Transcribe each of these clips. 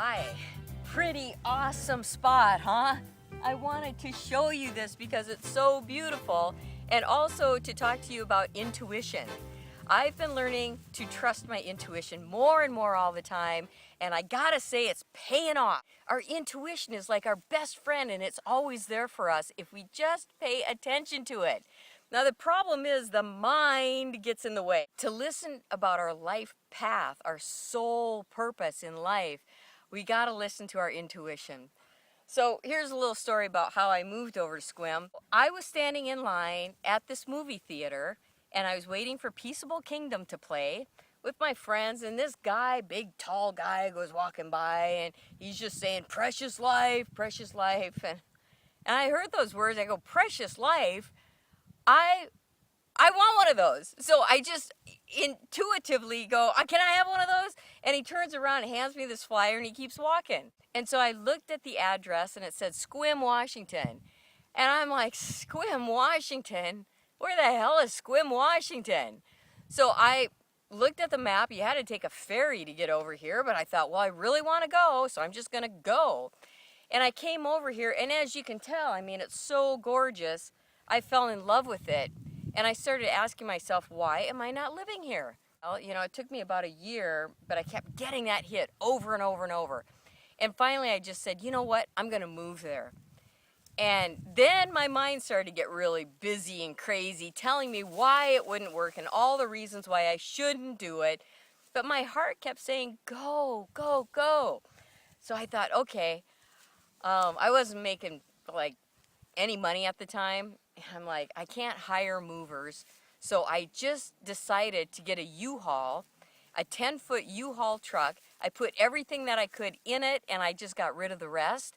Hi, pretty awesome spot, huh? I wanted to show you this because it's so beautiful and also to talk to you about intuition. I've been learning to trust my intuition more and more all the time, and I gotta say it's paying off. Our intuition is like our best friend and it's always there for us if we just pay attention to it. Now the problem is the mind gets in the way. To listen about our life path, our soul purpose in life, we gotta listen to our intuition. So here's a little story about how I moved over to Sequim. I was standing in line at this movie theater and I was waiting for Peaceable Kingdom to play with my friends, and this guy, big tall guy, goes walking by and he's just saying precious life, precious life. And I heard those words. I go, precious life? I want one of those. So I just intuitively go, can I have one of those? And he turns around and hands me this flyer and he keeps walking. And so I looked at the address and it said Sequim, Washington. And I'm like, Sequim, Washington? Where the hell is Sequim, Washington? So I looked at the map. You had to take a ferry to get over here, but I thought, well, I really want to go, so I'm just going to go. And I came over here, and as you can tell, I mean, it's so gorgeous. I fell in love with it. And I started asking myself, why am I not living here? Well, you know, it took me about a year, but I kept getting that hit over and over and over. And finally, I just said, you know what? I'm going to move there. And then my mind started to get really busy and crazy, telling me why it wouldn't work and all the reasons why I shouldn't do it. But my heart kept saying, go, go, go. So I thought, okay, I wasn't making like any money at the time. I'm like, I can't hire movers. So I just decided to get a U-Haul, a 10-foot U-Haul truck. I put everything that I could in it and I just got rid of the rest.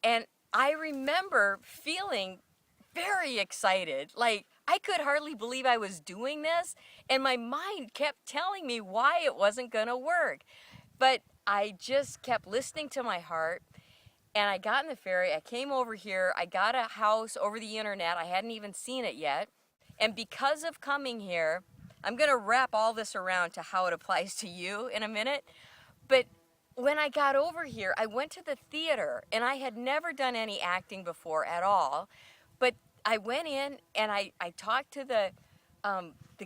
And I remember feeling very excited. Like, I could hardly believe I was doing this. And my mind kept telling me why it wasn't going to work. But I just kept listening to my heart. And I got in the ferry, I came over here, I got a house over the internet, I hadn't even seen it yet. And because of coming here, I'm gonna wrap all this around to how it applies to you in a minute. But when I got over here, I went to the theater and I had never done any acting before at all. But I went in and I talked to the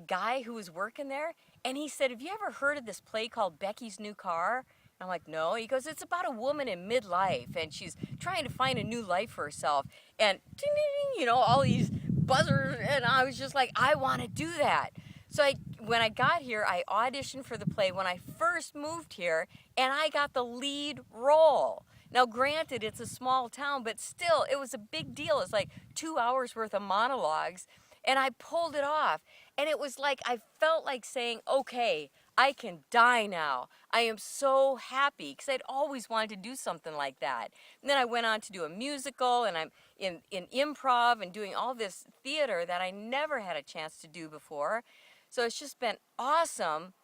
guy who was working there, and he said, have you ever heard of this play called Becky's New Car? I'm like, no. He goes, it's about a woman in midlife and she's trying to find a new life for herself. And ding, ding, ding, you know, all these buzzers. And I was just like, I want to do that. So when I got here, I auditioned for the play when I first moved here, and I got the lead role. Now, granted, it's a small town, but still, it was a big deal. It's like 2 hours worth of monologues, and I pulled it off. And it was like, I felt like saying, okay, I can die now. I am so happy because I'd always wanted to do something like that. And then I went on to do a musical, and I'm in improv and doing all this theater that I never had a chance to do before. So it's just been awesome.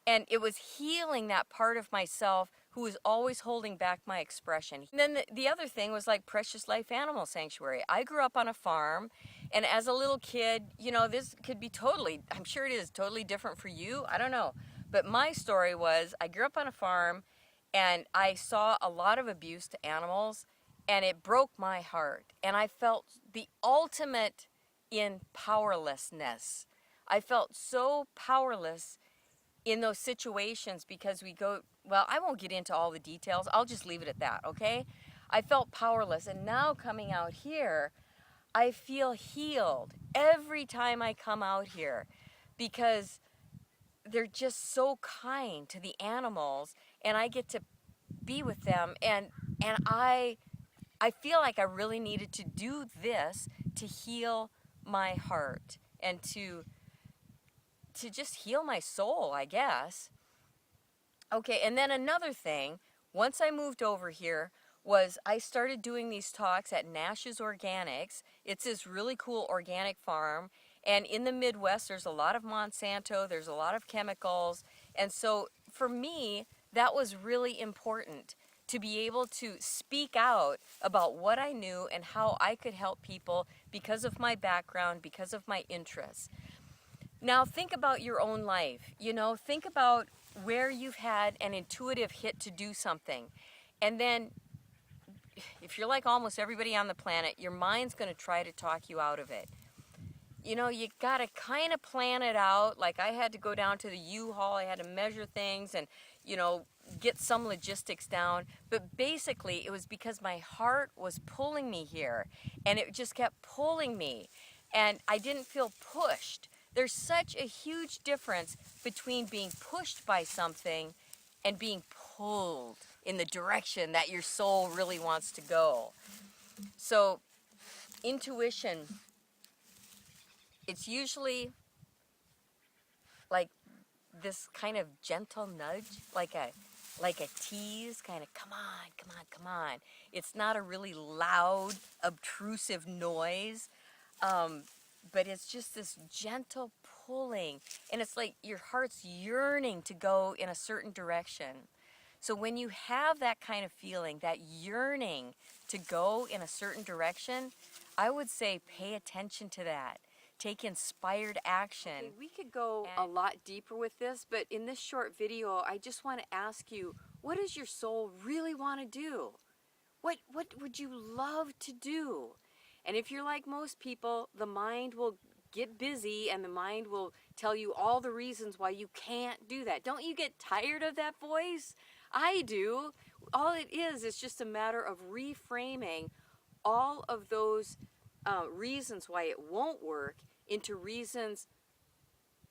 And it was healing that part of myself who was always holding back my expression. And then the other thing was like Precious Life Animal Sanctuary. I grew up on a farm, and as a little kid, you know, this could be totally, I'm sure it is totally different for you. I don't know. But my story was I grew up on a farm and I saw a lot of abuse to animals, and it broke my heart. And I felt the ultimate in powerlessness. I felt so powerless in those situations because we go, well, I won't get into all the details. I'll just leave it at that, okay? I felt powerless. And now coming out here, I feel healed every time I come out here because they're just so kind to the animals, and I get to be with them, and I feel like I really needed to do this to heal my heart and to just heal my soul, I guess. Okay, and then another thing, once I moved over here, was I started doing these talks at Nash's Organics. It's this really cool organic farm, and in the Midwest, there's a lot of Monsanto, there's a lot of chemicals, and so for me, that was really important to be able to speak out about what I knew and how I could help people because of my background, because of my interests. Now think about your own life. You know, think about where you've had an intuitive hit to do something. And then if you're like almost everybody on the planet, your mind's going to try to talk you out of it. You know, you got to kind of plan it out. Like I had to go down to the U-Haul, I had to measure things and, you know, get some logistics down. But basically, it was because my heart was pulling me here, and it just kept pulling me, and I didn't feel pushed. There's such a huge difference between being pushed by something and being pulled in the direction that your soul really wants to go. So, intuition, it's usually like this kind of gentle nudge, like a tease, kind of come on, come on, come on. It's not a really loud, obtrusive noise, but it's just this gentle pulling, and it's like your heart's yearning to go in a certain direction. So when you have that kind of feeling, that yearning to go in a certain direction, I would say pay attention to that. Take inspired action. Okay, we could go a lot deeper with this, but in this short video, I just want to ask you, what does your soul really want to do? What would you love to do? And if you're like most people, the mind will get busy and the mind will tell you all the reasons why you can't do that. Don't you get tired of that voice? I do. All it is just a matter of reframing all of those reasons why it won't work into reasons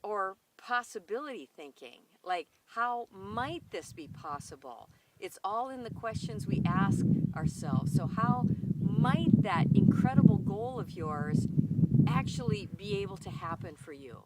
or possibility thinking. Like, how might this be possible? It's all in the questions we ask ourselves. So how might that incredible goal of yours actually be able to happen for you?